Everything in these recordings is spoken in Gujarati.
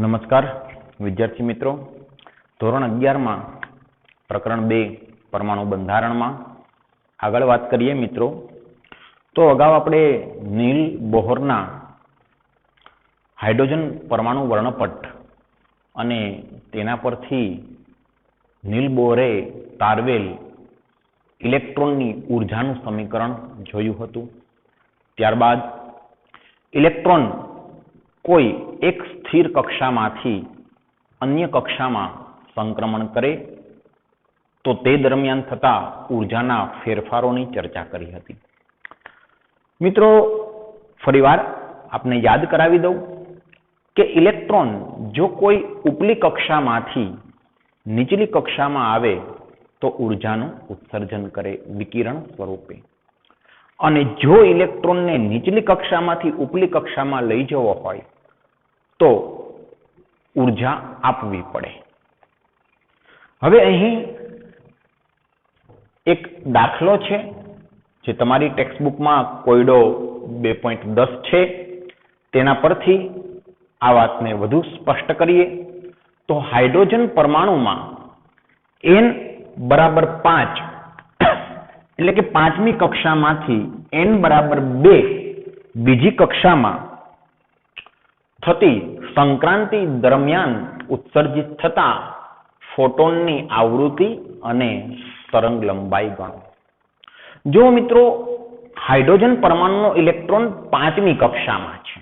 નમસ્કાર વિદ્યાર્થી મિત્રો, ધોરણ 11માં પ્રકરણ 2 પરમાણુ બંધારણમાં આગળ વાત કરીએ મિત્રો. તો અગાઉ આપણે નીલ બોહરના હાઇડ્રોજન પરમાણુ વર્ણપટ અને તેના પરથી નીલ બોહરે તારવેલ ઇલેક્ટ્રોનની ઉર્જાનું સમીકરણ જોયું હતું. ત્યારબાદ ઇલેક્ટ્રોન કોઈ એક સ્થિર કક્ષામાંથી અન્ય કક્ષામાં સંક્રમણ કરે તો તે દરમિયાન થતા ઉર્જાના ફેરફારોની ચર્ચા કરી હતી. મિત્રો, ફરીવાર આપને યાદ કરાવી દઉં કે ઇલેક્ટ્રોન જો કોઈ ઉપલી કક્ષામાંથી નીચલી કક્ષામાં આવે તો ઉર્જાનું ઉત્સર્જન કરે વિકિરણ સ્વરૂપે, અને જો ઇલેક્ટ્રોનને નીચલી કક્ષામાંથી ઉપલી કક્ષામાં લઈ જવો હોય તો ઉર્જા આપવી પડે. હવે અહીં એક દાખલો છે જે તમારી ટેક્સ્ટબુકમાં કોયડો 2.10 છે, તેના પરથી આ વાતને વધુ સ્પષ્ટ કરીએ તો હાઇડ્રોજન પરમાણુમાં n બરાબર 5 એટલે કે પાંચમી કક્ષામાંથી n બરાબર 2 બીજી કક્ષામાં થતી સંક્રાંતિ દરમિયાન ઉત્સર્જિત થતા ફોટોનની આવૃત્તિ અને તરંગ લંબાઈ ગણો. જો મિત્રો, હાઇડ્રોજન પરમાણુનો ઇલેક્ટ્રોન પાંચમી કક્ષામાં છે,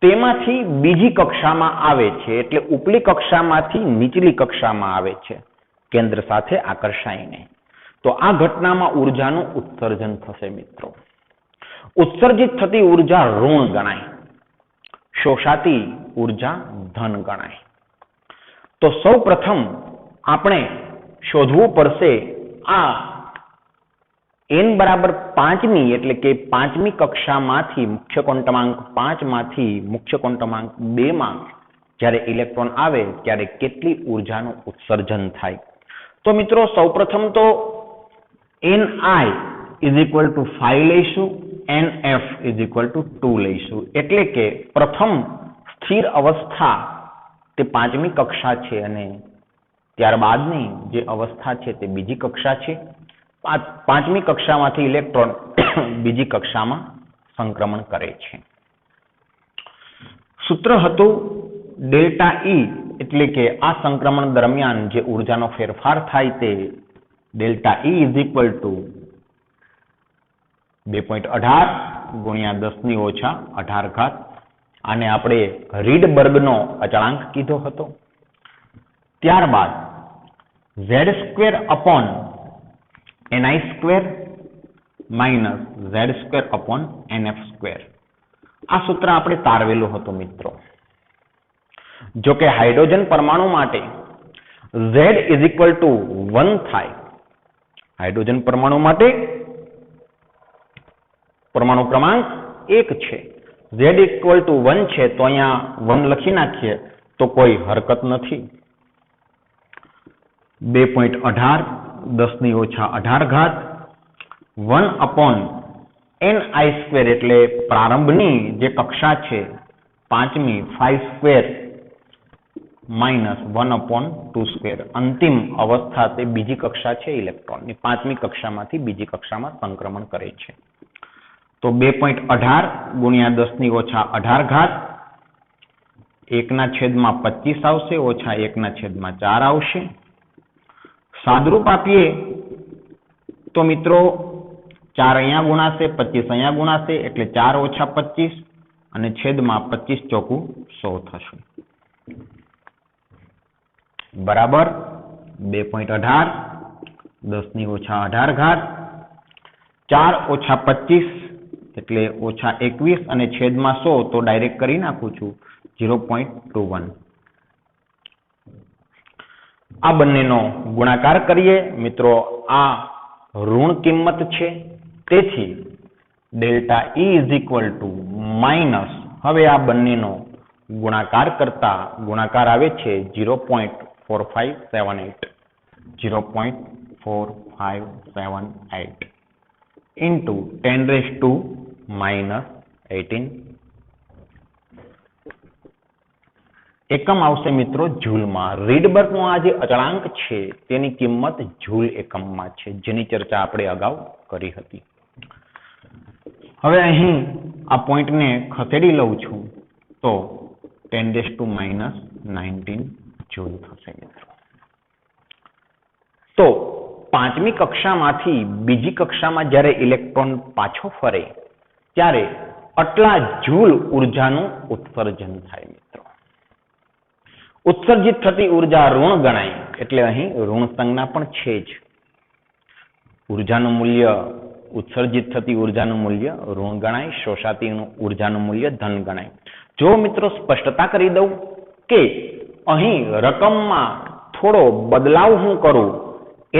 તેમાંથી બીજી કક્ષામાં આવે છે, એટલે ઉપલી કક્ષામાંથી નીચલી કક્ષામાં આવે છે કેન્દ્ર સાથે આકર્ષાઈને, તો આ ઘટનામાં ઉર્જાનું ઉત્સર્જન થશે. મિત્રો, ઉત્સર્જિત થતી ઉર્જા ઋણ ગણાય, શોષાતી ઉર્જા ધન ગણાય. તો સૌ પ્રથમ આપણે શોધવું પડશે આ n બરાબર 5મી એટલે કે પાંચમી કક્ષામાંથી મુખ્ય ક્વોન્ટમાંક 5 માંથી મુખ્ય ક્વોન્ટમાંક 2 માં જ્યારે ઇલેક્ટ્રોન આવે ત્યારે કેટલી ઉર્જાનું ઉત્સર્જન થાય. તો મિત્રો, સૌપ્રથમ તો Ni is equal to 5 લઈશું, Nf is equal to 2 લઈશું. એટલે કે પ્રથમ સ્થિર અવસ્થા તે પાંચમી કક્ષા છે અને ત્યારબાદની જે અવસ્થા છે તે બીજી કક્ષા છે. પાંચમી કક્ષામાંથી ઇલેક્ટ્રોન બીજી કક્ષામાં સંક્રમણ કરે છે. સૂત્ર હતું ડેલ્ટા E, એટલે કે આ સંક્રમણ દરમિયાન જે ઉર્જાનો ફેરફાર થાય તે delta E is equal to 2.18 ગુણ્યા 10⁻18 ઘાત. આને આપણે રીડબર્ગનો અચળાંક કીધો હતો. ત્યારબાદ z² upon ni² minus z² upon nf². આ સૂત્ર આપણે તારવેલું હતું મિત્રો. જો કે હાઇડ્રોજન પરમાણુ માટે z is equal to 1 થાય, હાઇડ્રોજન પરમાણુ માટે પરમાણુ ક્રમાંક 1 છે, z equal to 1 છે, તો અહીંયા 1 લખી નાખીએ તો કોઈ હરકત નથી. 2.18 10⁻18 ઘાત 1 અપોન ni² એટલે પ્રારંભની જે કક્ષા છે પાંચમી 5² માઇનસ 1 અપોન 2². અંતિમ અવસ્થા તે બીજી કક્ષા છે ઇલેક્ટ્રોનની, પાંચમી કક્ષામાંથી બીજી કક્ષામાં સંક્રમણ કરે છે. તો 2.18 ગુણ્યા 10⁻18 ઘાત 1/25 આવશે, ઓછા 1/4 આવશે. સાદરૂપ આપીએ તો મિત્રો 4 અહીંયા ગુણાશે, 25 અહીંયા ગુણાશે, એટલે 4 ઓછા 25 અને છેદમાં 25 ચોકું 100 થશે, બરાબર 2.18 10⁻18 ઘાત 4 ઓછા 25 એટલે ઓછા 21 અને છેદમાં 100, તો ડાયરેક્ટ કરી નાખું છું 0.21. આ બંનેનો ગુણાકાર કરીએ મિત્રો, આ ઋણ કિંમત છે, તેથી delta E is equal to minus, હવે આ બંનેનો ગુણાકાર કરતા ગુણાકાર આવે છે 0.4578 0.4578 into 10⁻⁻18 એકમ આવશે મિત્રો જૂલમાં. રીડબર્ગનો આ જે અચળાંક છે તેની કિંમત જૂલ એકમમાં છે, જેની ચર્ચા આપણે અગાઉ કરી હતી. હવે અહીં આ પોઈન્ટને ખસેડી લઉં છું તો 10⁻⁻19 જૂલ થશે મિત્રો. તો પાંચમી કક્ષામાંથી બીજી કક્ષામાં જ્યારે ઇલેક્ટ્રોન પાછો ફરે ત્યારે આટલા જૂલ ઉર્જાનું ઉત્સર્જન થાય મિત્રો. ઉત્સર્જિત થતી ઉર્જા ઋણ ગણાય એટલે અહીં ઋણ સંજ્ઞા પણ છે જ. ઉર્જાનું મૂલ્ય, ઉત્સર્જિત થતી ઉર્જાનું મૂલ્ય ઋણ ગણાય, શોષાતી ઉર્જાનું મૂલ્ય ધન ગણાય. જો મિત્રો સ્પષ્ટતા કરી દઉં કે અહીં રકમમાં થોડો બદલાવ હું કરું,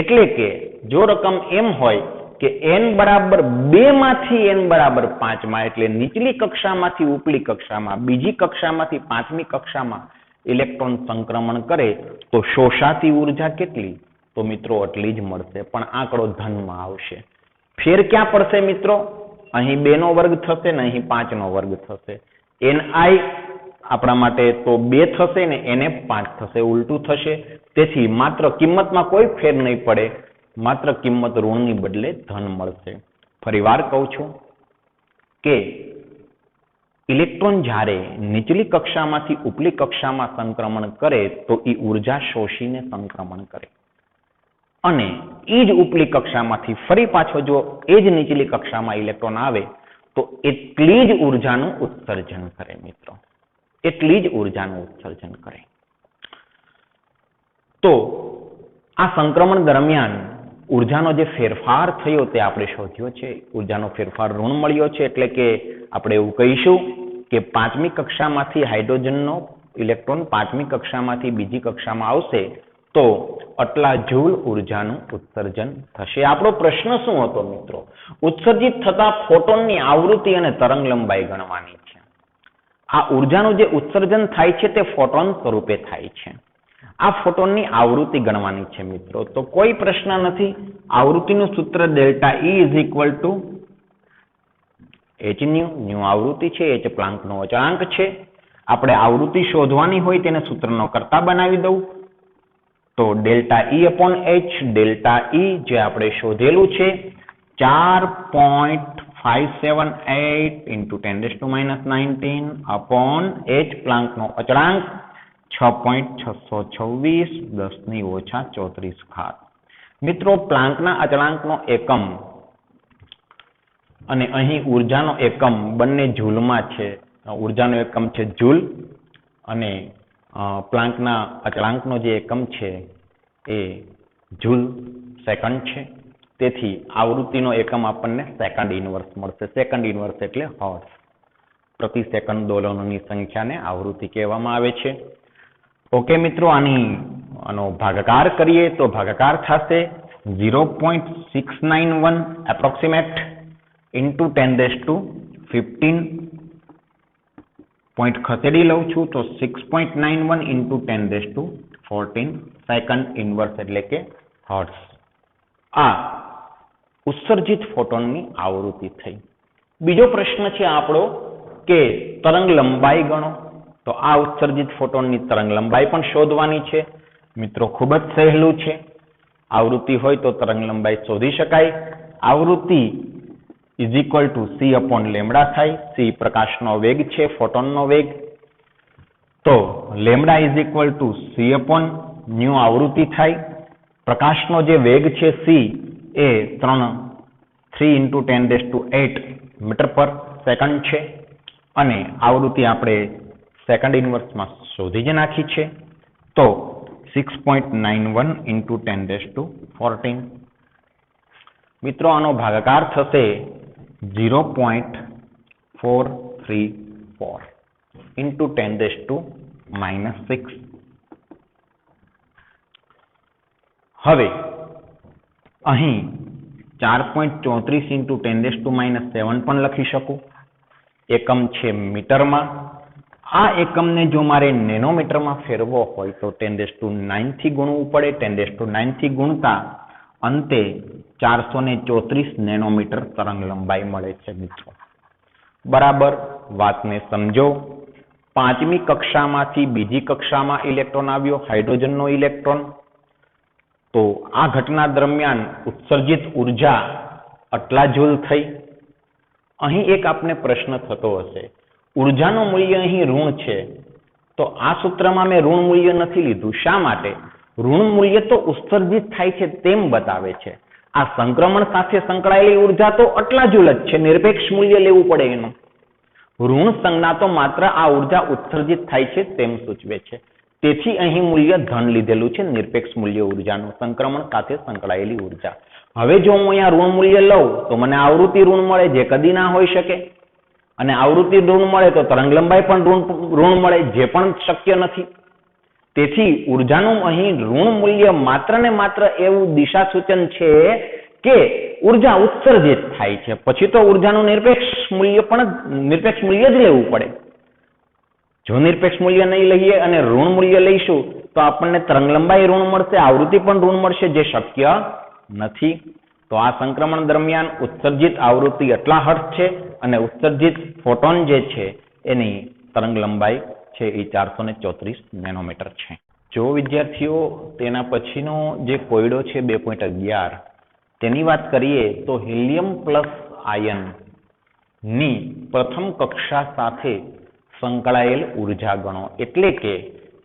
એટલે કે જો રકમ એમ હોય કે n બરાબર 2 માંથી n બરાબર 5 માં, એટલે નીચલી કક્ષામાંથી ઉપલી કક્ષામાં, બીજી કક્ષામાંથી પાંચમી કક્ષામાં ઇલેક્ટ્રોન સંક્રમણ કરે તો શોષાતી ઉર્જા કેટલી? તો મિત્રો આટલી જ મળશે, પણ આંકડો ધનમાં આવશે. ફેર ક્યાં પડશે મિત્રો? અહીં 2 નો વર્ગ થશે ને અહીં 5 નો વર્ગ થશે. ni આપણા માટે તો 2 થશે ને એને 5 થશે, ઉલટું થશે. તેથી માત્ર કિંમતમાં કોઈ ફેર નહીં પડે, માત્ર કિંમત ઋણની બદલે ધન મળશે. ફરીવાર કહું છું કે ઇલેક્ટ્રોન જ્યારે નીચલી કક્ષામાંથી ઉપલી કક્ષામાં સંક્રમણ કરે તો એ ઉર્જા શોષીને સંક્રમણ કરે, અને એ જ ઉપલી કક્ષામાંથી ફરી પાછો જો એ જ નીચલી કક્ષામાં ઇલેક્ટ્રોન આવે તો એટલી જ ઉર્જાનું ઉત્સર્જન કરે મિત્રો, એટલી જ ઉર્જાનું ઉત્સર્જન કરે. તો આ સંક્રમણ દરમિયાન ઉર્જાનો જે ફેરફાર થયો તે આપણે શોધ્યો છે. ઉર્જાનો ફેરફાર ઋણ મળ્યો છે, એટલે કે આપણે એવું કહીશું કે પાંચમી કક્ષામાંથી હાઇડ્રોજનનો ઇલેક્ટ્રોન પાંચમી કક્ષામાંથી બીજી કક્ષામાં આવશે તો આટલા જૂલ ઉર્જાનું ઉત્સર્જન થશે. આપણો પ્રશ્ન શું હતો મિત્રો? ઉત્સર્જિત થતા ફોટોનની આવૃત્તિ અને તરંગ લંબાઈ ગણવાની છે. આ ઉર્જાનું જે ઉત્સર્જન થાય છે તે ફોટોન સ્વરૂપે થાય છે. આ ફોટોનની આવૃત્તિ ગણવાની છે મિત્રો. તો કોઈ પ્રશ્ન નથી. આવૃત્તિનું સૂત્ર delta E is equal to h new આવૃત્તિ છે, h પ્લાન્કનો અચળાંક છે. આપણે આવૃત્તિ શોધવાની હોય તેને સૂત્રનો કરતા બનાવી દઉં તો delta E upon h, delta E જે આપણે શોધેલું છે 4.578 into 10⁻⁻19 અપોન h પ્લાન્કનો અચળાંક 6.626 10⁻⁻34. મિત્રો પ્લાન્કના અચળાંકનો એકમ અને અહીં ઉર્જાનો એકમ બંને જૂલમાં છે. ઉર્જાનો એકમ છે જૂલ અને પ્લાન્કના અચળાંકનો જે એકમ છે એ જૂલ સેકન્ડ છે. તેથી આવૃત્તિનો એકમ આપણને સેકન્ડ ઇનવર્સ મળશે. સેકન્ડ ઇનવર્સ એટલે હર્ટ્ઝ. પ્રતિ સેકન્ડ દોલનોની સંખ્યાને આવૃત્તિ કહેવામાં આવે છે. ઓકે મિત્રો, આનો ભાગાકાર કરીએ તો ભાગાકાર થશે 0.691 એપ્રોક્સિમેટ ઇન્ટુ 10⁻15 પોઈન્ટ ખસેડી લઉં છું તો 6.91 ઇન્ટુ 10⁻14 સેકન્ડ ઇનવર્સ એટલે કે હર્ટ્ઝ. આ ઉત્સર્જિત ફોટોનની આવૃત્તિ થઈ. બીજો પ્રશ્ન છે આપણો કે તરંગ લંબાઈ ગણો. તો આ ઉત્સર્જિત ફોટોનની તરંગ લંબાઈ પણ શોધવાની છે. મિત્રો ખૂબ જ સહેલું છે. આવૃત્તિ હોય તો તરંગ લંબાઈ શોધી શકાય. આવૃત્તિ is equal to c upon lambda થાય. c પ્રકાશનો વેગ છે, ફોટોનનો વેગ. તો lambda is equal to c upon new આવૃત્તિ થાય. પ્રકાશનો જે વેગ છે c એ 3 into 10⁸ મીટર પર સેકન્ડ છે અને આવૃત્તિ આપણે સેકન્ડ ઇનવર્સમાં શોધી જ નાખી છે. તો 6.91 into 10⁻14. મિત્રો આનો ભાગાકાર થશે 0.434 into 10⁻⁻6. હવે અહીં 4.34 into 10⁻⁷ પણ લખી શકું. એકમ છે મીટરમાં. આ એકમને જો મારે નેનોમીટરમાં ફેરવો હોય તો 10⁹ થી ગુણવું પડે. 10⁹ થી ગુણતા અંતે 434 નેનોમીટર તરંગ લંબાઈ મળે છે મિત્રો. બરાબર વાતને સમજો. પાંચમી કક્ષામાંથી બીજી કક્ષામાં ઇલેક્ટ્રોન આવ્યો, હાઇડ્રોજનનો ઇલેક્ટ્રોન. તો આ ઘટના દરમિયાન ઉત્સર્જિત ઉર્જા આટલા જૂલ થઈ. અહીં એક આપને પ્રશ્ન થતો હશે, ઉર્જાનું મૂલ્ય અહીં ઋણ છે, તો આ સૂત્રમાં મેં ઋણ મૂલ્ય નથી લીધું. શા માટે? ઋણ મૂલ્ય તો ઉત્સર્જિત થાય છે તેમ બતાવે છે. આ સંક્રમણ સાથે સંકળાયેલી ઉર્જા તો આટલા જૂલ જ છે, નિરપેક્ષ મૂલ્ય લેવું પડે એનું. ઋણ સંજ્ઞા તો માત્ર આ ઉર્જા ઉત્સર્જિત થાય છે તેમ સૂચવે છે. તેથી અહીં મૂલ્ય ધન લીધેલું છે, નિરપેક્ષ મૂલ્ય ઉર્જાનું, સંક્રમણ સાથે સંકળાયેલી ઉર્જા. હવે જો હું અહીંયા ઋણ મૂલ્ય લઉં તો મને આવૃત્તિ ઋણ મળે, જે કદી ના હોઈ શકે. અને આવૃત્તિ ઋણ મળે તો તરંગ લંબાઈ પણ ઋણ મળે, જે પણ શક્ય નથી. તેથી ઉર્જાનું અહીં ઋણ મૂલ્ય માત્ર ને માત્ર એવું દિશા સૂચન છે કે ઉર્જા ઉત્સર્જિત થાય છે. પછી તો ઉર્જાનું નિરપેક્ષ મૂલ્ય જ લેવું પડે. જો નિરપેક્ષ મૂલ્ય નહીં લઈએ અને ઋણ મૂલ્ય લઈશું તો આપણને તરંગ લંબાઈ ઋણ મળશે, આવૃત્તિ પણ ઋણ મળશે, જે શક્ય નથી. તો આ સંક્રમણ દરમિયાન ઉત્સર્જિત આવૃત્તિ આટલા હર્ટ્ઝ છે અને ઉત્સર્જિત ફોટોન જે છે એની તરંગ લંબાઈ છે એ 434 નેનોમીટર છે. જો વિદ્યાર્થીઓ તેના પછીનો જે કોયડો છે 2.11 તેની વાત કરીએ તો હિલિયમ પ્લસ આયન ની પ્રથમ કક્ષા સાથે સંકળાયેલ ઉર્જા ગણો. એટલે કે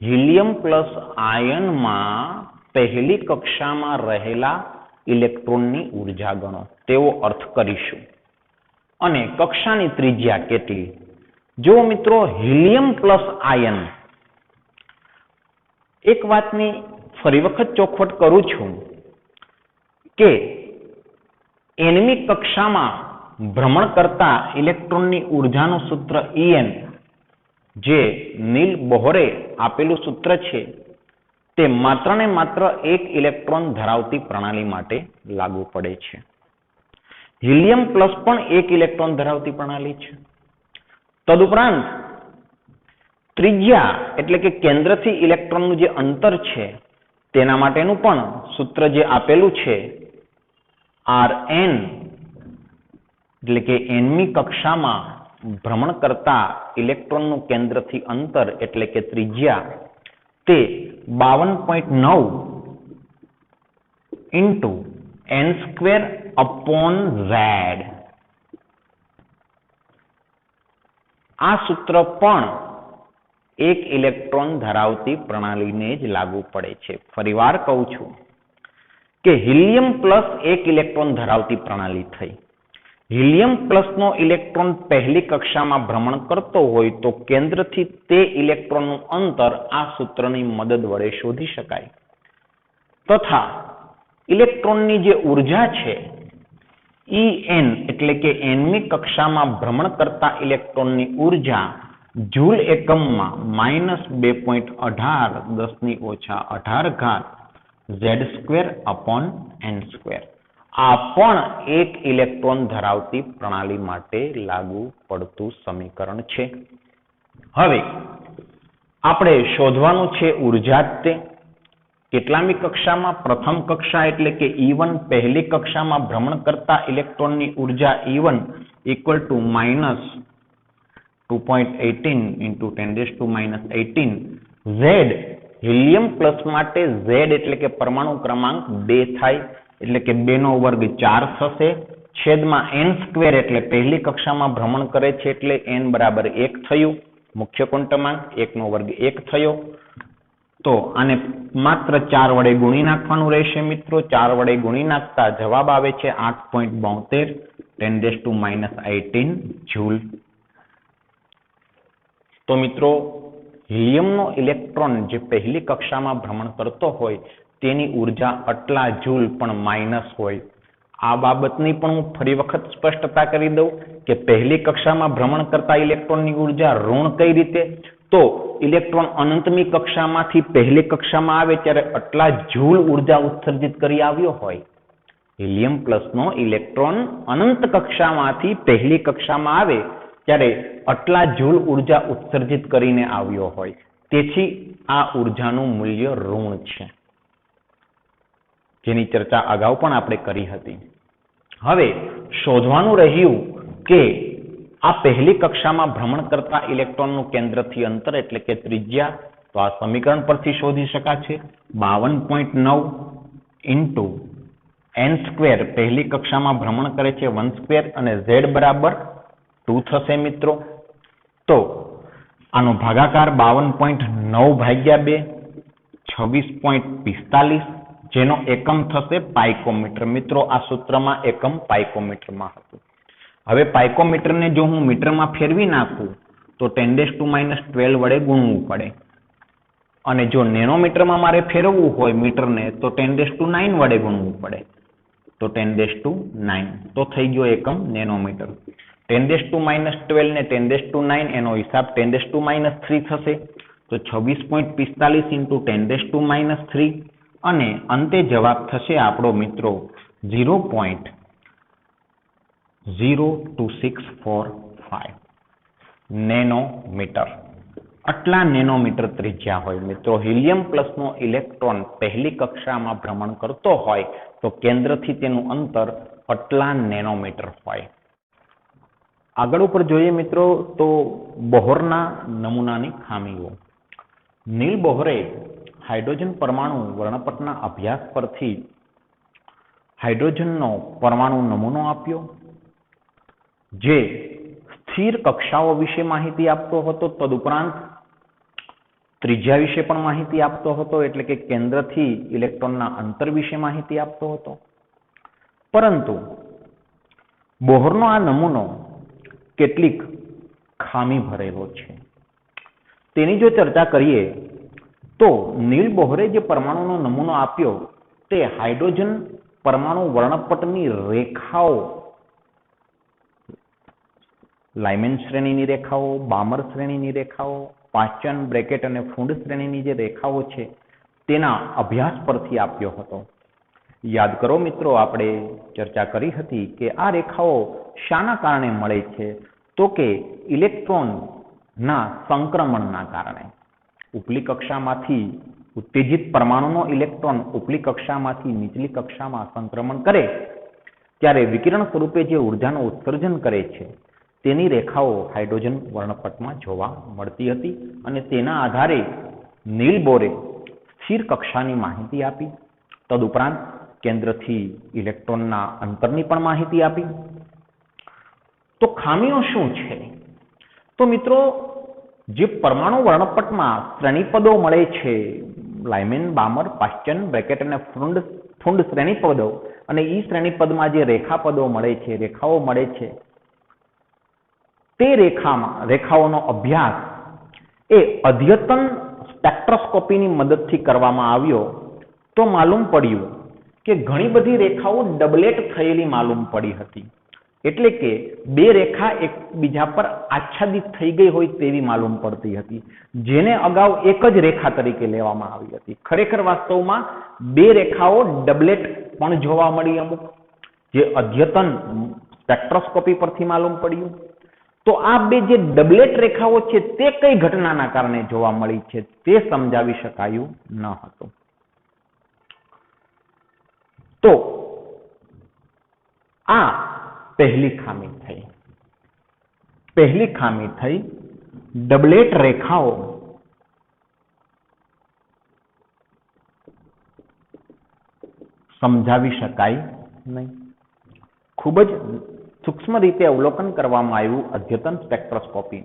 હિલિયમ પ્લસ આયનમાં પહેલી કક્ષામાં રહેલા ઇલેક્ટ્રોનની ઉર્જા ગણો તેવો અર્થ કરીશું. અને કક્ષાની ત્રિજ્યા કેટલી? જો મિત્રો હિલિયમ પ્લસ આયન, એક વાતની ફરી વખત ચોખવટ કરું છું કે nમી કક્ષામાં ભ્રમણ કરતા ઇલેક્ટ્રોનની ઉર્જાનું સૂત્ર En, જે નીલ બોહરે આપેલું સૂત્ર છે, તે માત્ર ને માત્ર એક ઇલેક્ટ્રોન ધરાવતી પ્રણાલી માટે લાગુ પડે છે. હિલિયમ પ્લસ પણ એક ઇલેક્ટ્રોન ધરાવતી પ્રણાલી છે. તદુપરાંત ત્રિજ્યા એટલે કે કેન્દ્રથી ઇલેક્ટ્રોનનું જે અંતર છે તેના માટેનું પણ સૂત્ર જે આપેલું છે Rn, એટલે કે nમી કક્ષામાં ભ્રમણ કરતા ઇલેક્ટ્રોનનું કેન્દ્રથી અંતર એટલે કે ત્રિજ્યા તે 52.9 into n²/z. આ સૂત્ર પણ એક ઇલેક્ટ્રોન ધરાવતી પ્રણાલીને જ લાગુ પડે છે. ફરીવાર કહું છું કે હિલિયમ પ્લસ એક ઇલેક્ટ્રોન ધરાવતી પ્રણાલી થઈ. હિલિયમ પ્લસનો ઇલેક્ટ્રોન પહેલી કક્ષામાં ભ્રમણ કરતો હોય તો કેન્દ્રથી તે ઇલેક્ટ્રોનનું અંતર આ સૂત્રની મદદ વડે શોધી શકાય. તથા ઇલેક્ટ્રોનની જે ઉર્જા છે En, એટલે કે nમી કક્ષામાં ભ્રમણ કરતા ઇલેક્ટ્રોનની ઉર્જા જૂલ એકમમાં -2.18 10⁻⁸ z²/n². આ પણ એક ઇલેક્ટ્રોન ધરાવતી પ્રણાલી માટે લાગુ પડતું સમીકરણ છે. હવે આપણે શોધવાનું છે ઉર્જા તે કેટલામી કક્ષામાં? પ્રથમ કક્ષા એટલે કે E1, પહેલી કક્ષામાં ભ્રમણ કરતા ઇલેક્ટ્રોનની ઉર્જા E1 = -2.18 × 10⁻⁸ Z. હિલિયમ પ્લસ માટે Z એટલે કે પરમાણુ ક્રમાંક 2 થાય, એટલે કે 2² 4 થશે, છેદમાં n² એટલે પહેલી કક્ષામાં ભ્રમણ કરે છે એટલે n બરાબર 1 થયું, મુખ્ય ક્વોન્ટમાંક 1² 1 થયો. તો આને માત્ર 4 વડે ગુણી નાખવાનું રહેશે મિત્રો. 4 વડે ગુણી નાખતા જવાબ આવે છે 8.72 10⁻⁸ જૂલ. તો મિત્રો હિલિયમનો ઇલેક્ટ્રોન જે પહેલી કક્ષામાં ભ્રમણ કરતો હોય તેની ઉર્જા આટલા જૂલ પણ માઇનસ હોય. આ બાબતની પણ હું ફરી વખત સ્પષ્ટતા કરી દઉં કે પહેલી કક્ષામાં ભ્રમણ કરતા ઇલેક્ટ્રોનની ઉર્જા ઋણ કઈ રીતે? તો ઇલેક્ટ્રોન અનંતમી કક્ષામાંથી પહેલી કક્ષામાં આવે ત્યારે આટલા જૂલ ઉર્જા ઉત્સર્જિત કરી આવ્યો હોય. હિલિયમ પ્લસનો ઇલેક્ટ્રોન અનંત કક્ષામાંથી પહેલી કક્ષામાં આવે ત્યારે આટલા જૂલ ઉર્જા ઉત્સર્જિત કરીને આવ્યો હોય. તેથી આ ઉર્જાનું મૂલ્ય ઋણ છે, જેની ચર્ચા અગાઉ પણ આપણે કરી હતી. હવે શોધવાનું રહ્યું કે આ પહેલી કક્ષામાં ભ્રમણ કરતા ઇલેક્ટ્રોનનું કેન્દ્રથી અંતર એટલે કે ત્રિજ્યા તો આ સમીકરણ પરથી શોધી શકાશે 52.9 ઇન્ટુ n સ્ક્વેર પહેલી કક્ષામાં ભ્રમણ કરે છે 1 સ્ક્વેર અને z બરાબર 2 થશે મિત્રો. તો આનો ભાગાકાર 52.9 ભાગ્યા 2 26.45 જેનો એકમ થશે પાઇકોમીટર. મિત્રો આ સૂત્રમાં એકમ પાઇકોમીટરમાં હતું. હવે પાઇકોમીટરને જો હું મીટરમાં ફેરવી નાખું તો 10⁻12 વડે ગુણવું પડે અને જો નેનોમીટરમાં મારે ફેરવવું હોય મીટરને તો 10⁹ વડે ગુણવું પડે તો 10⁹ તો થઈ ગયો એકમ નેનોમીટર. 10⁻12 ને 10⁹ એનો હિસાબ 10⁻³ થશે તો 26.45 ઇન્ટુ 10⁻³ અને અંતે જવાબ થશે આપણો મિત્રો 0.02645 નેનોમીટર. આટલા નેનોમીટર ત્રિજ્યા હોય મિત્રો. હિલિયમ પ્લસનો ઇલેક્ટ્રોન પહેલી કક્ષામાં ભ્રમણ કરતો હોય તો કેન્દ્રથી તેનું અંતર આટલા નેનોમીટર હોય. આગળ ઉપર જોઈએ મિત્રો તો બોહરના નમૂનાની ખામીઓ. નીલ બોહરે હાઇડ્રોજન પરમાણુ વર્ણપટના અભ્યાસ પરથી હાઇડ્રોજનનો પરમાણુ નમૂનો આપ્યો જે સ્થિર કક્ષાઓ વિશે માહિતી આપતો હતો. તદુપરાંત ત્રિજ્યા વિશે પણ માહિતી આપતો હતો એટલે કે કેન્દ્રથી ઇલેક્ટ્રોનના અંતર વિશે માહિતી આપતો હતો. પરંતુ બોહરનો આ નમૂનો કેટલીક ખામી ભરેલો છે. તેની જો ચર્ચા કરીએ તો નીલ બોહરે જે પરમાણુનો નમૂનો આપ્યો તે હાઇડ્રોજન પરમાણુ વર્ણપટની રેખાઓ લાઇમેન શ્રેણીની રેખાઓ, બામર શ્રેણીની રેખાઓ, પાચન બ્રેકેટ અને ફૂંડ શ્રેણીની જે રેખાઓ છે તેના અભ્યાસ પરથી આપ્યો હતો. યાદ કરો મિત્રો આપણે ચર્ચા કરી હતી કે આ રેખાઓ શાના કારણે મળે છે તો કે ઇલેક્ટ્રોનના સંક્રમણના કારણે. ઉપલી કક્ષામાંથી ઉત્તેજિત પરમાણુનો ઇલેક્ટ્રોન ઉપલી કક્ષામાંથી નીચલી કક્ષામાં સંક્રમણ કરે ત્યારે વિકિરણ સ્વરૂપે જે ઉર્જાનું ઉત્સર્જન કરે છે તેની રેખાઓ હાઇડ્રોજન વર્ણપટમાં જોવા મળતી હતી અને તેના આધારે નીલ બોરે સ્થિર કક્ષાની માહિતી આપી. તદુપરાંત કેન્દ્રથી ઇલેક્ટ્રોનના અંતરની પણ માહિતી આપી. તો ખામીઓ શું છે? તો મિત્રો જે પરમાણુ વર્ણપટમાં શ્રેણીપદો મળે છે લાઇમેન, બામર, પાશ્ચન બ્રેકેટ અને ફૂંડ શ્રેણીપદો અને ઈ શ્રેણીપદમાં જે રેખાપદો મળે છે, રેખાઓ મળે છે તે રેખાઓનો અભ્યાસ એ અદ્યતન સ્પેક્ટ્રોસ્કોપીની મદદથી કરવામાં આવ્યો તો માલુમ પડ્યું કે ઘણી બધી રેખાઓ ડબલેટ થયેલી માલુમ પડી હતી. એટલે કે બે રેખા એકબીજા પર આચ્છાદિત થઈ ગઈ હોય તેવી માલુમ પડતી હતી જેને અગાઉ એક જ રેખા તરીકે લેવામાં આવી હતી. ખરેખર વાસ્તવમાં બે રેખાઓ ડબલેટ પણ જોવા મળી અમુક જે અદ્યતન સ્પેક્ટ્રોસ્કોપી પરથી માલુમ પડ્યું. તો આ બે જે ડબલેટ રેખાઓ છે તે કઈ ઘટનાના કારણે જોવા મળી છે તે સમજાવી શકાયું ન હતું. તો આ પહેલી ખામી થઈ. ડબલેટ રેખાઓ સમજાવી શકાય નહીં. ખૂબ જ સૂક્ષ્મ રીતે અવલોકન કરવામાં આવ્યું અદ્યતન સ્પેક્ટ્રોસ્કોપી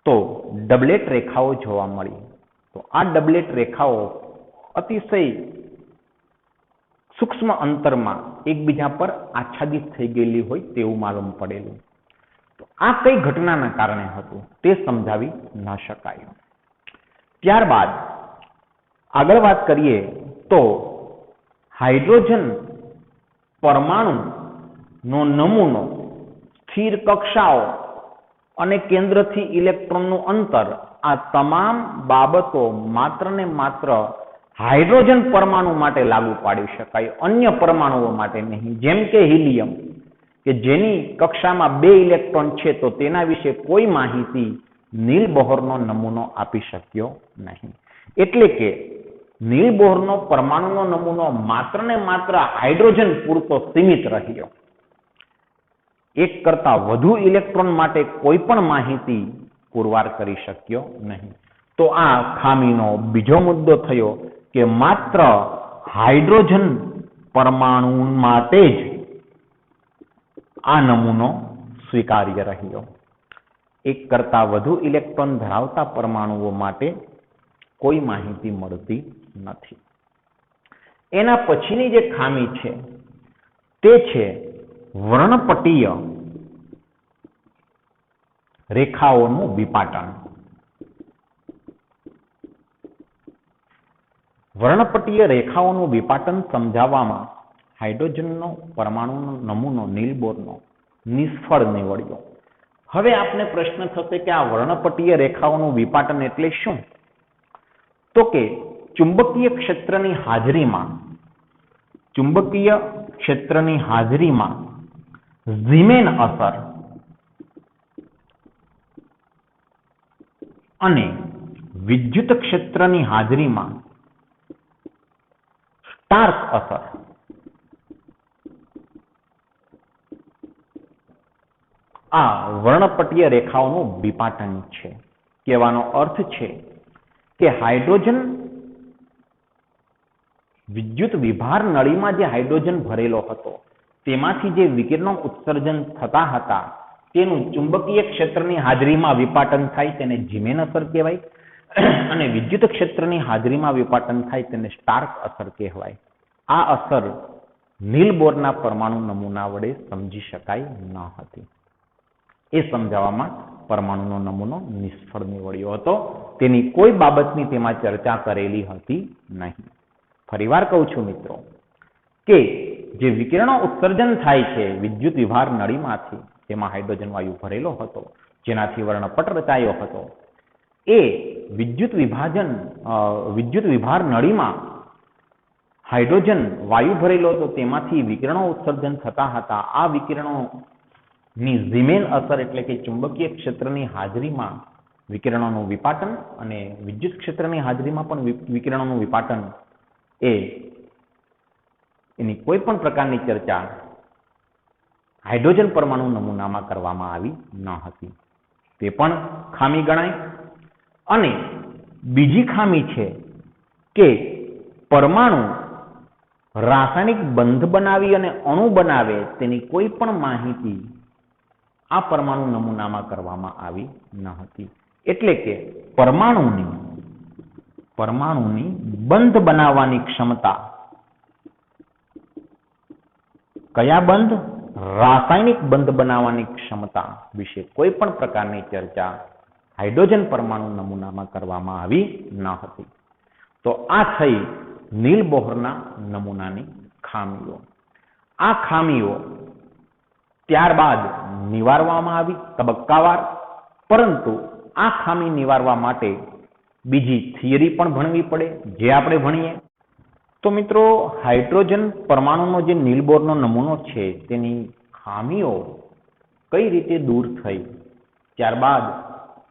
તો ડબલેટ રેખાઓ જોવા મળી. તો આ ડબલેટ રેખાઓ અતિશય સૂક્ષ્મ અંતરમાં એકબીજા પર આચ્છાદિત થઈ ગયેલી હોય તેવું માલુમ પડેલું. તો આ કઈ ઘટનાના કારણે હતું તે સમજાવી ન શકાયું. ત્યારબાદ આગળ વાત કરીએ તો હાઇડ્રોજન પરમાણુનો નમૂનો, સ્થિર કક્ષાઓ અને કેન્દ્રથી ઇલેક્ટ્રોનનું અંતર આ તમામ બાબતો માત્ર ને માત્ર હાઇડ્રોજન પરમાણુ માટે લાગુ પાડી શકાય, અન્ય પરમાણુઓ માટે નહીં. જેમ કે હિલિયમ કે જેની કક્ષામાં 2 ઇલેક્ટ્રોન છે તો તેના વિશે કોઈ માહિતી નીલ બોહરનો નમૂનો આપી શક્યો નહીં. એટલે કે નીલ બોહરનો પરમાણુનો નમૂનો માત્ર ને માત્ર હાઇડ્રોજન પૂરતો સીમિત રહ્યો. એક કરતા વધુ ઇલેક્ટ્રોન માટે કોઈ પણ માહિતી પુરવાર કરી શક્યો નહીં. તો આ ખામીનો બીજો મુદ્દો થયો કે માત્ર હાઇડ્રોજન પરમાણુ માટે જ આ નમૂનો સ્વીકાર્ય રહ્યો. એક કરતા વધુ ઇલેક્ટ્રોન ધરાવતા પરમાણુઓ માટે કોઈ માહિતી મળતી નથી. એના પછીની જે ખામી છે તે છે વર્ણપટીય રેખાઓનું વિપાટન. વર્ણપટીય રેખાઓનું વિપાટન સમજાવવામાં હાઇડ્રોજનનો પરમાણુનો નમૂનો નીલ બોરનો નિષ્ફળ નીવડ્યો. હવે આપને પ્રશ્ન થશે કે આ વર્ણપટીય રેખાઓનું વિપાટન એટલે શું? તો કે ચુંબકીય ક્ષેત્રની હાજરીમાં ઝીમેન અસર અને વિદ્યુત ક્ષેત્રની હાજરીમાં સ્ટાર્ક અસર આ વર્ણપટીય રેખાઓનું વિપાટન છે. કહેવાનો અર્થ છે કે હાઇડ્રોજન વિદ્યુત વિભાર નળીમાં જે હાઇડ્રોજન ભરેલો હતો તેમાંથી જે વિકિરણો ઉત્સર્જન થતા હતા તેનું ચુંબકીય ક્ષેત્રની હાજરીમાં વિપાટન થાય તેને ઝીમેન અસર કહેવાય અને વિદ્યુત ક્ષેત્રની હાજરીમાં વિપાટન થાય તેને સ્ટાર્ક અસર કહેવાય. આ અસર નીલ બોરના પરમાણુ નમૂના વડે સમજી શકાય ન હતી. એ સમજાવવામાં પરમાણુનો નમૂનો નિષ્ફળ નીવડ્યો હતો. તેની કોઈ બાબતની તેમાં ચર્ચા કરેલી હતી નહીં. ફરીવાર કહું છું મિત્રો કે જે વિકિરણો ઉત્સર્જન થાય છે વિદ્યુત વિભાર નળીમાંથી તેમાં હાઇડ્રોજન વાયુ ભરેલો હતો જેનાથી વર્ણપટ રચાયો હતો. એ વિદ્યુત વિભાર નળીમાં હાઇડ્રોજન વાયુ ભરેલો હતો તેમાંથી વિકિરણો ઉત્સર્જન થતા હતા. આ વિકિરણોની ઝીમેન અસર એટલે કે ચુંબકીય ક્ષેત્રની હાજરીમાં વિકિરણોનું વિપાટન અને વિદ્યુત ક્ષેત્રની હાજરીમાં પણ વિકિરણોનું વિપાટન એની કોઈ પણ પ્રકારની ચર્ચા હાઇડ્રોજન પરમાણુ નમૂનામાં કરવામાં આવી ન હતી. તે પણ ખામી ગણાય. અને બીજી ખામી છે કે પરમાણુ રાસાયણિક બંધ બનાવી અને અણુ બનાવે તેની કોઈ પણ માહિતી આ પરમાણુ નમૂનામાં કરવામાં આવી ન હતી. એટલે કે પરમાણુની બંધ બનાવવાની ક્ષમતા, કયા બંધ? રાસાયણિક બંધ બનાવવાની ક્ષમતા વિશે કોઈ પણ પ્રકારની ચર્ચા હાઇડ્રોજન પરમાણુ નમૂનામાં કરવામાં આવી ન હતી. તો આ થઈ નીલ બોહરના નમૂનાની ખામીઓ. આ ખામીઓ ત્યારબાદ નિવારવામાં આવી તબક્કાવાર. પરંતુ આ ખામી નિવારવા માટે બીજી થિયરી પણ ભણવી પડે, જે આપણે ભણીએ. તો મિત્રો, હાઇડ્રોજન પરમાણુનો જે નીલ બોરનો નમૂનો છે તેની ખામીઓ કઈ રીતે દૂર થઈ, ત્યારબાદ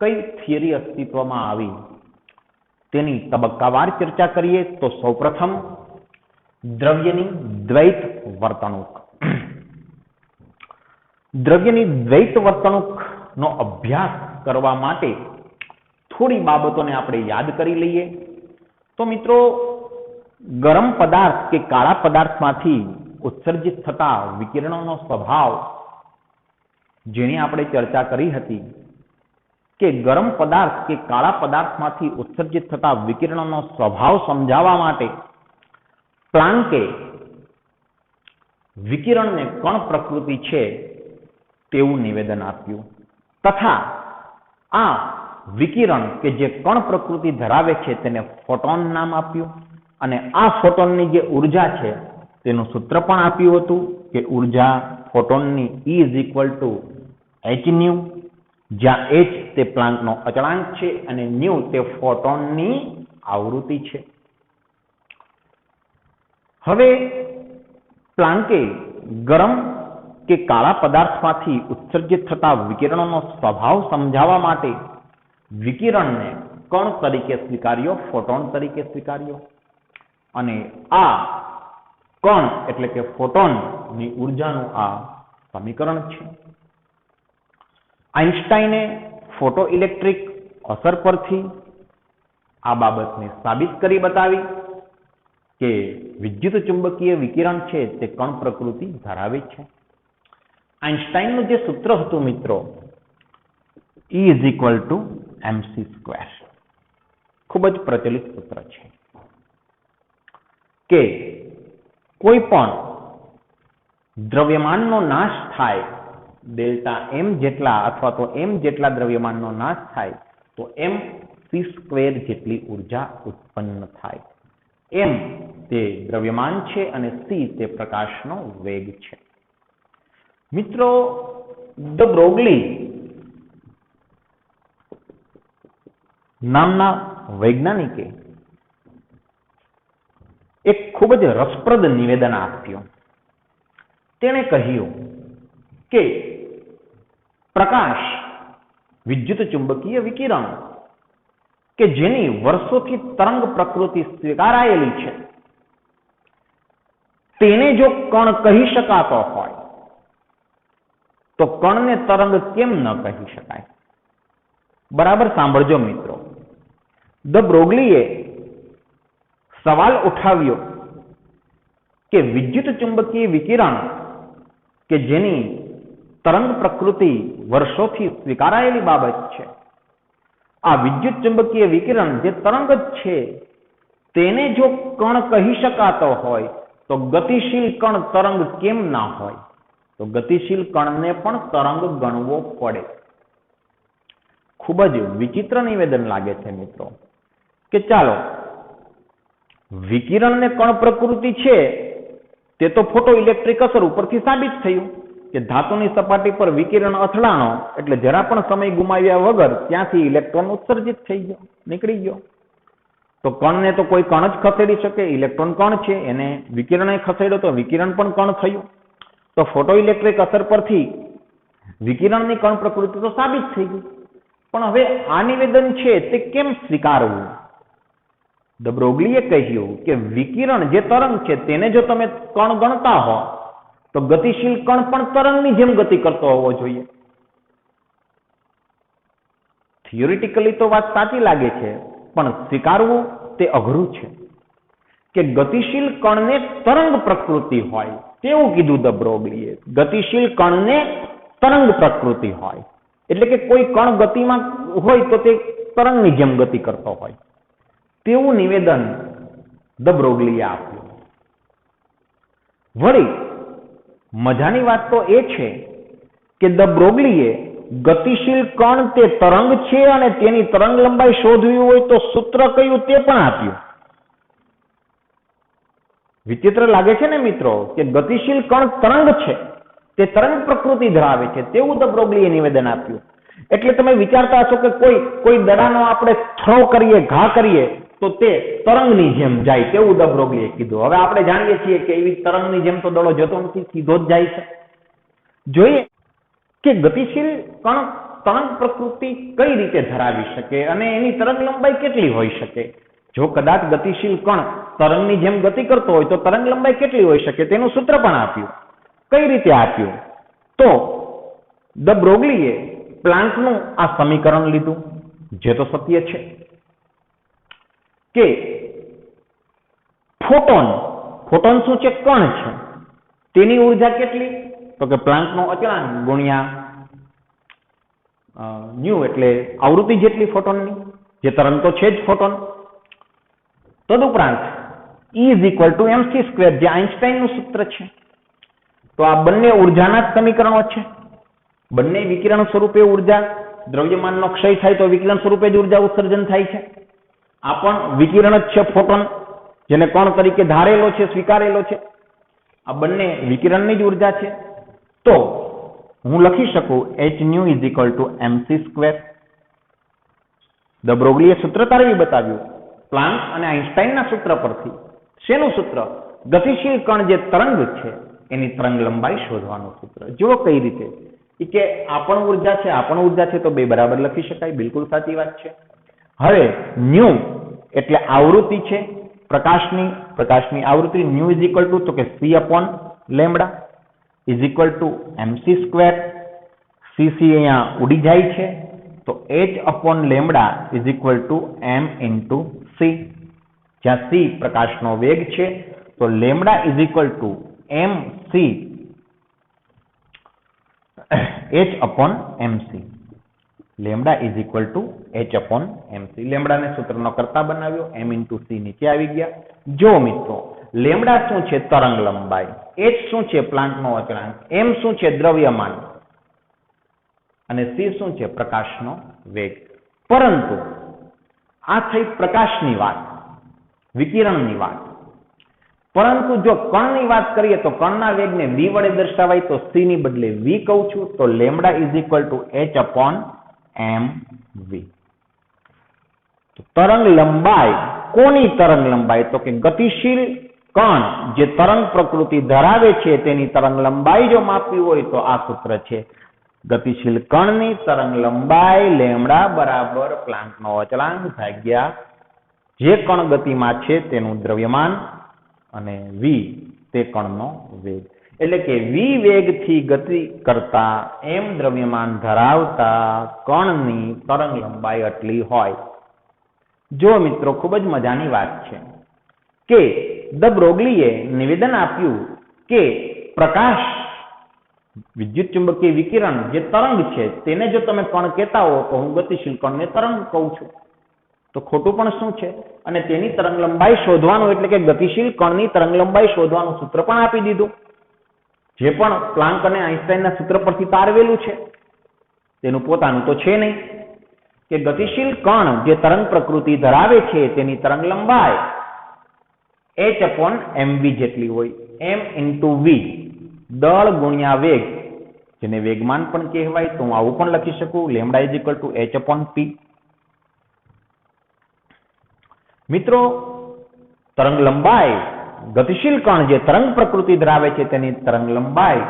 કઈ થિયરી અસ્તિત્વમાં આવી તેની તબક્કાવાર ચર્ચા કરીએ. તો સૌપ્રથમ દ્રવ્યની દ્વૈત વર્તણૂક. દ્રવ્યની દ્વૈત વર્તણૂકનો અભ્યાસ કરવા માટે થોડી બાબતોને આપણે યાદ કરી લઈએ. તો મિત્રો, ગરમ પદાર્થ કે કાળા પદાર્થમાંથી ઉત્સર્જિત થતા વિકિરણોનો સ્વભાવ, જેની આપણે ચર્ચા કરી હતી કે ગરમ પદાર્થ કે કાળા પદાર્થમાંથી ઉત્સર્જિત થતા વિકિરણોનો સ્વભાવ સમજાવવા માટે પ્લાન્કે વિકિરણને કણ પ્રકૃતિ છે તેવું નિવેદન આપ્યું તથા આ વિકિરણ કે જે કણ પ્રકૃતિ ધરાવે છે તેને ફોટોન નામ આપ્યું અને આ ફોટોનની જે ઉર્જા છે તેનું સૂત્ર પણ આપ્યું હતું કે ઉર્જા ફોટોનની E = hν, જ્યાં h તે પ્લાન્કનો અચળાંક છે અને ν તે ફોટોનની આવૃત્તિ છે. હવે પ્લાન્કે ગરમ કે કાળા પદાર્થમાંથી ઉત્સર્જિત થતા વિકિરણોનો સ્વભાવ સમજાવવા માટે વિકિરણને કણ તરીકે સ્વીકાર્યો, ફોટોન તરીકે સ્વીકાર્યો. અને આ કણ એટલે કે ફોટોનની ઉર્જાનું આ સમીકરણ છે. આઇન્સ્ટાઈને ફોટો ઇલેક્ટ્રિક અસર પરથી આ બાબતને સાબિત કરી બતાવી કે વિદ્યુત ચુંબકીય વિકિરણ છે તે કણ પ્રકૃતિ ધરાવે છે. આઇન્સ્ટાઈનનું જે સૂત્ર હતું મિત્રો, E = mc², ખૂબ જ પ્રચલિત સૂત્ર છે કે કોઈ પણ દ્રવ્યમાનનો નાશ થાય ડેલ્ટા m જેટલા અથવા તો m જેટલા દ્રવ્યમાનનો નાશ થાય તો mc² જેટલી ઉર્જા ઉત્પન્ન થાય. m તે દ્રવ્યમાન છે અને c તે પ્રકાશનો વેગ છે. મિત્રો, ધ બ્રોગલી નામના વૈજ્ઞાનિકે એક ખૂબ જ રસપ્રદ નિવેદન આપ્યું. તેણે કહ્યું કે પ્રકાશ વિદ્યુત ચુંબકીય વિકિરણ કે જેની વર્ષોથી તરંગ પ્રકૃતિ સ્વીકારાયેલી છે તેને જો કણ કહી શકાતો હોય તો કણને તરંગ કેમ ન કહી શકાય? બરાબર સાંભળજો મિત્રો. ધ બ્રોગલીએ સવાલ ઉઠાવ્યો કે વિદ્યુત ચુંબકીય વિકિરણ કે જેની તરંગ પ્રકૃતિ વર્ષોથી સ્વીકારાયેલી બાબત છે, આ વિદ્યુત ચુંબકીય વિકિરણ જે તરંગ જ છે તેને જો કણ કહી શકાતો હોય તો ગતિશીલ કણ તરંગ કેમ ના હોય? તો ગતિશીલ કણને પણ તરંગ ગણવો પડે. ખૂબ જ વિચિત્ર નિવેદન લાગે છે મિત્રો કે ચાલો વિકિરણને કણ પ્રકૃતિ છે તે તો ફોટો ઇલેક્ટ્રિક અસર ઉપરથી સાબિત થયું કે ધાતુની સપાટી પર વિકિરણ અથડાણો એટલે જરા પણ સમય ગુમાવ્યા વગર ત્યાંથી ઇલેક્ટ્રોન ઉત્સર્જિત થઈ ગયો, નીકળી ગયો. તો કણને તો કોઈ કણ જ ખસેડી શકે, ઇલેક્ટ્રોન કણ છે, એને વિકિરણે ખસેડ્યો તો વિકિરણ પણ કણ થયું. તો ફોટો ઇલેક્ટ્રિક અસર પરથી વિકિરણની કણ પ્રકૃતિ તો સાબિત થઈ ગઈ. પણ હવે આ નિવેદન છે તે કેમ સ્વીકારવું? ધ બ્રોગલીએ કહ્યું કે વિકિરણ જે તરંગ છે તેને જો તમે કણ ગણતા હો તો ગતિશીલ કણ પણ તરંગની જેમ ગતિ કરતો હોવો જોઈએ. થિયોરિટિકલી તો વાત સાચી લાગે છે પણ સ્વીકારવું તે અઘરું છે કે ગતિશીલ કણને તરંગ પ્રકૃતિ હોય તેવું કીધું ધ બ્રોગલીએ. ગતિશીલ કણને તરંગ પ્રકૃતિ હોય એટલે કે કોઈ કણ ગતિમાં હોય તો તે તરંગની જેમ ગતિ કરતો હોય તેવું નિવેદન ધ બ્રોગલીએ આપ્યું. વળી મજાની વાત તો એ છે કે ધ બ્રોગલીએ ગતિશીલ કણ તે તરંગ છે અને તેની તરંગ લંબાઈ શોધવી હોય તો સૂત્ર કયું તે પણ આપ્યું. વિચિત્ર લાગે છે ને મિત્રો કે ગતિશીલ કણ તરંગ છે, તે તરંગ પ્રકૃતિ ધરાવે છે તેવું ધ બ્રોગલીએ નિવેદન આપ્યું. એટલે તમે વિચારતા હશો કે કોઈ દડાનો આપણે થ્રો કરીએ, ઘા કરીએ તો તે તરંગની જેમ જાય તેવું ધ બ્રોગલીએ કીધું. હવે આપણે જાણીએ છીએ કે એવી તરંગની જેમ તો દડો જતો નથી, સીધો જ જાય છે. જોઈએ કે ગતિશીલ કણ તરંગ પ્રકૃતિ કઈ રીતે ધરાવી શકે અને એની તરંગ લંબાઈ કેટલી હોઈ શકે? જો કદાચ ગતિશીલ કણ તરંગની જેમ ગતિ કરતો હોય તો તરંગ લંબાઈ કેટલી હોઈ શકે તેનું સૂત્ર પણ આપ્યું. કઈ રીતે આપ્યું? તો ધ બ્રોગલીએ પ્લાન્કનું આ સમીકરણ લીધું જે તો સત્ય છે કે ફોટોન શું છે? કણ છે. તેની ઉર્જા કેટલી? તો કે પ્લાન્કનો અચળાંક ગુણ્યા ન્યુ એટલે આવૃત્તિ જેટલી ફોટોનની, જે તરંગ તો છે જ ફોટોન. તદુપરાંત E = mc², જે આઇન્સ્ટાઈનનું સૂત્ર છે. તો આ બંને ઉર્જાના જ સમીકરણો છે. બંને વિકિરણ સ્વરૂપે ઉર્જા, દ્રવ્યમાનનો ક્ષય થાય તો વિકિરણ સ્વરૂપે જ ઉર્જા ઉત્સર્જન થાય છે. આ પણ વિકિરણ જ છે, ફોટોન, જેને કણ તરીકે ધારેલો છે, સ્વીકારેલો છે. આ બંને વિકિરણની જ ઉર્જા છે. તો હું લખી શકું hν = mc². ધ બ્રોગલીએ સૂત્ર તારવી બતાવ્યું પ્લાન્ક અને આઇન્સ્ટાઈનના સૂત્ર પરથી. શેનું સૂત્ર? ગતિશીલ કણ જે તરંગ છે એની તરંગ લંબાઈ શોધવાનું સૂત્ર. જુઓ કઈ રીતે કે આ પણ ઉર્જા છે તો બે બરાબર લખી શકાય. બિલકુલ સાચી વાત છે. હવે ન્યુ એટલે આવૃત્તિ છે પ્રકાશની આવૃત્તિ. ન્યુ = તો કે c/λ. Is equal to mc square. cc અહીંયા ઉડી જાય છે તો h upon lambda is equal to m into c. જ્યાં c પ્રકાશનો વેગ છે તો lambda is equal to mc h upon mc. Lambda is equal to h upon mc. લેમડાને સૂત્રનો કરતા બનાવ્યો, m ઇન્ટુ c નીચે આવી ગયા. જો મિત્રો લેમડા શું છે? તરંગ લંબાઈ. h શું છે? પ્લાન્કનો અચળાંક. m શું છે? દ્રવ્યમાન. અને c શું છે? પ્રકાશનો વેગ. પરંતુ આ થઈ પ્રકાશની વાત, વિકિરણની વાત. પરંતુ જો કણની વાત કરીએ તો કણના વેગને v વડે દર્શાવાય તો c ની બદલે v કહું છું, તો lambda is equal to h upon mv. તો તરંગ લંબાઈ, કોની તરંગ લંબાઈ? તો કે ગતિશીલ કણ જે તરંગ પ્રકૃતિ ધરાવે છે તેની તરંગ લંબાઈ જો માપવી હોય તો આ સૂત્ર છે. ગતિશીલ કણની તરંગ લંબાઈ લેમડા બરાબર પ્લાન્કનો અચળાંક ભાગ્યા જે કણ ગતિમાં છે તેનું દ્રવ્યમાન અને v તે કણનો વેગ. એટલે કે v વેગથી ગતિ કરતા m દ્રવ્યમાન ધરાવતા કણની તરંગ લંબાઈ આટલી હોય. જો મિત્રો ખૂબ જ મજાની વાત છે કે દ બ્રોગલીએ નિવેદન આપ્યું કે પ્રકાશ, વિદ્યુત ચુંબકીય વિકિરણ જે તરંગ છે તેને જો તમે કણ કહેતા હો તો હું ગતિશીલ કણને તરંગ કહું છું. તો ખોટું પણ શું છે? અને તેની તરંગ લંબાઈ શોધવાનું એટલે કે ગતિશીલ કણની તરંગ લંબાઈ શોધવાનું સૂત્ર પણ આપી દીધું, જે પણ પ્લાન્ક અને આઈન્સ્ટાઈનના સૂત્ર પરથી તારવેલું છે. તેનું પોતાનું તો છે નહીં કે ગતિશીલ કણ જે તરંગ પ્રકૃતિ ધરાવે છે તેની તરંગ લંબાઈ h અપોન mv જેટલી હોય. m ઇન્ટુ v, દળ ગુણ્યા વેગ, જેને વેગમાન પણ કહેવાય. તો હું આવું પણ લખી શકું, lambda is equal to h upon p. મિત્રો તરંગ લંબાઈ, ગતિશીલ કણ જે તરંગ પ્રકૃતિ ધરાવે છે તેની તરંગ લંબાઈ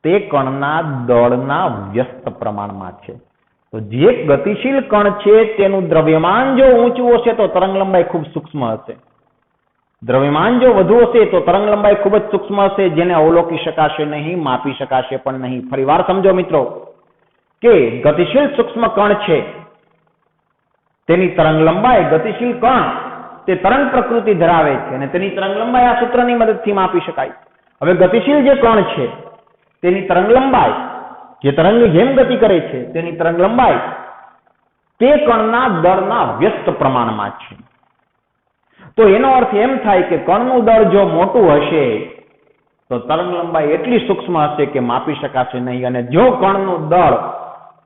તે કણના દળના વ્યસ્ત પ્રમાણમાં છે. તો જે ગતિશીલ કણ છે તેનું દ્રવ્યમાન જો ઊંચું હશે તો તરંગ લંબાઈ ખૂબ સૂક્ષ્મ હશે. દ્રવ્યમાન જો વધુ હશે તો તરંગ લંબાઈ ખૂબ જ સૂક્ષ્મ હશે, જેને અવલોકી શકાશે નહીં, માપી શકાશે પણ નહીં. ફરીવાર સમજો મિત્રો કે ગતિશીલ સૂક્ષ્મ કણ છે તેની તરંગ લંબાઈ, ગતિશીલ કણ તે તરંગ પ્રકૃતિ ધરાવે છે અને તેની તરંગ લંબાઈ આ સૂત્રની મદદથી માપી શકાય. હવે ગતિશીલ જે કણ છે તેની તરંગ લંબાઈ, જે તરંગની જેમ ગતિ કરે છે તેની તરંગ લંબાઈ તે કણના દળના વ્યસ્ત પ્રમાણમાં છે. તો એનો અર્થ એમ થાય કે કણનું દળ જો મોટું હશે તો તરંગ લંબાઈ એટલી સૂક્ષ્મ હશે કે માપી શકાશે નહીં, અને જો કણનું દળ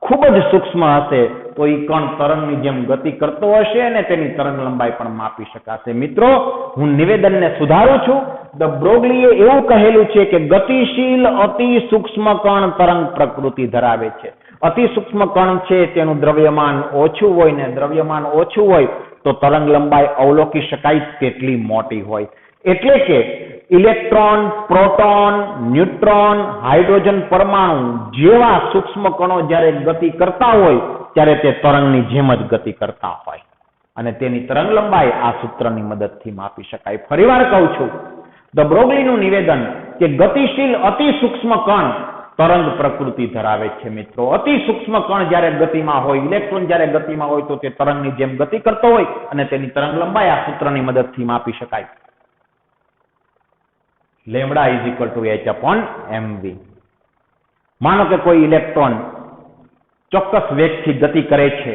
ખૂબ જ સૂક્ષ્મ હશે તો એ કણ તરંગની જેમ ગતિ કરતો હશે અને તેની તરંગ લંબાઈ પણ માપી શકાશે. મિત્રો હું નિવેદનને સુધારું છું. દ બ્રોગલીએ એવું કહેલું છે કે ગતિશીલ અતિ સૂક્ષ્મ કણ તરંગ પ્રકૃતિ ધરાવે છે. અતિ સૂક્ષ્મ કણ છે તેનું દ્રવ્યમાન ઓછું હોય ને દ્રવ્યમાન ઓછું હોય તો તરંગ લંબાઈ અવલોકી શકાય તેટલી મોટી હોય. એટલે કે ઇલેક્ટ્રોન, પ્રોટોન, ન્યુટ્રોન, હાઇડ્રોજન પરમાણુ જેવા સૂક્ષ્મ કણો જ્યારે ગતિ કરતા હોય ત્યારે તે તરંગની જેમ જ ગતિ કરતા હોય અને તેની તરંગ લંબાઈ આ સૂત્રની મદદથી માપી શકાય. ફરીવાર કહું છું, દ બ્રોગલીનું નિવેદન કે ગતિશીલ અતિ સૂક્ષ્મ કણ તરંગ પ્રકૃતિ ધરાવે છે. મિત્રો અતિ સૂક્ષ્મ કણ જ્યારે ગતિમાં હોય, ઇલેક્ટ્રોન જ્યારે ગતિમાં હોય તો તે તરંગની જેમ ગતિ કરતો હોય અને તેની તરંગ લંબાઈ આ સૂત્રની મદદથી માપી શકાય. Lambda is equal to h upon mv. માનો કે કોઈ ઇલેક્ટ્રોન ચોક્કસ વેગથી ગતિ કરે છે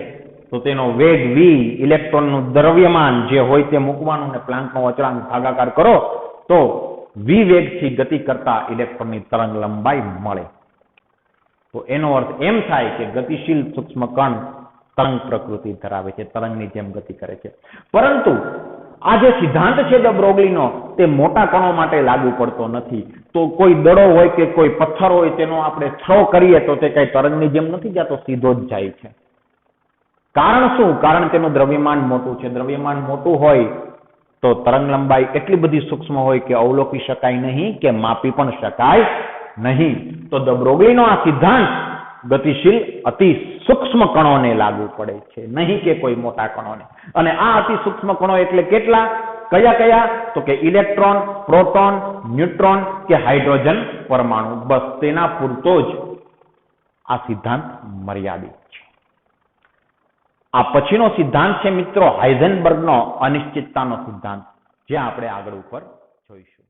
તો તેનો વેગ v, ઇલેક્ટ્રોનનું દ્રવ્યમાન જે હોય તે મૂકવાનું અને પ્લાન્કનો અચળાંક ભાગાકાર કરો તો v વેગથી ગતિ કરતા ઇલેક્ટ્રોનની તરંગ લંબાઈ મળે. તો એનો અર્થ એમ થાય કે ગતિશીલ સૂક્ષ્મ કણ તરંગ પ્રકૃતિ ધરાવે છે, તરંગની જેમ ગતિ કરે છે. પરંતુ આ જે સિદ્ધાંત છે દ બ્રોગલીનો તે મોટા કણો માટે લાગુ પડતો નથી. તો કોઈ દડો હોય કે કોઈ પથ્થર હોય તેનો આપણે થ્રો કરીએ તો તે કઈ તરંગની જેમ નથી જતો, સીધો જ જાય છે. કારણ શું? કારણ તેનું દ્રવ્યમાન મોટું છે. દ્રવ્યમાન મોટું હોય તો તરંગ લંબાઈ એટલી બધી સૂક્ષ્મ હોય કે અવલોકી શકાય નહીં કે માપી પણ શકાય નહીં. તો દ બ્રોગલીનો આ સિદ્ધાંત ગતિશીલ અતિ સૂક્ષ્મ કણોને લાગુ પડે છે, નહીં કે કોઈ મોટા કણોને. અને આ અતિ સૂક્ષ્મ કણો એટલે કેટલા? કયા કયા? તો કે ઇલેક્ટ્રોન, પ્રોટોન, ન્યુટ્રોન કે હાઇડ્રોજન પરમાણુ. બસ તેના પૂરતો જ આ સિદ્ધાંત મર્યાદિત છે. આ પછીનો સિદ્ધાંત છે મિત્રો હાઇઝનબર્ગનો અનિશ્ચિતતાનો સિદ્ધાંત, જે આપણે આગળ ઉપર જોઈશું.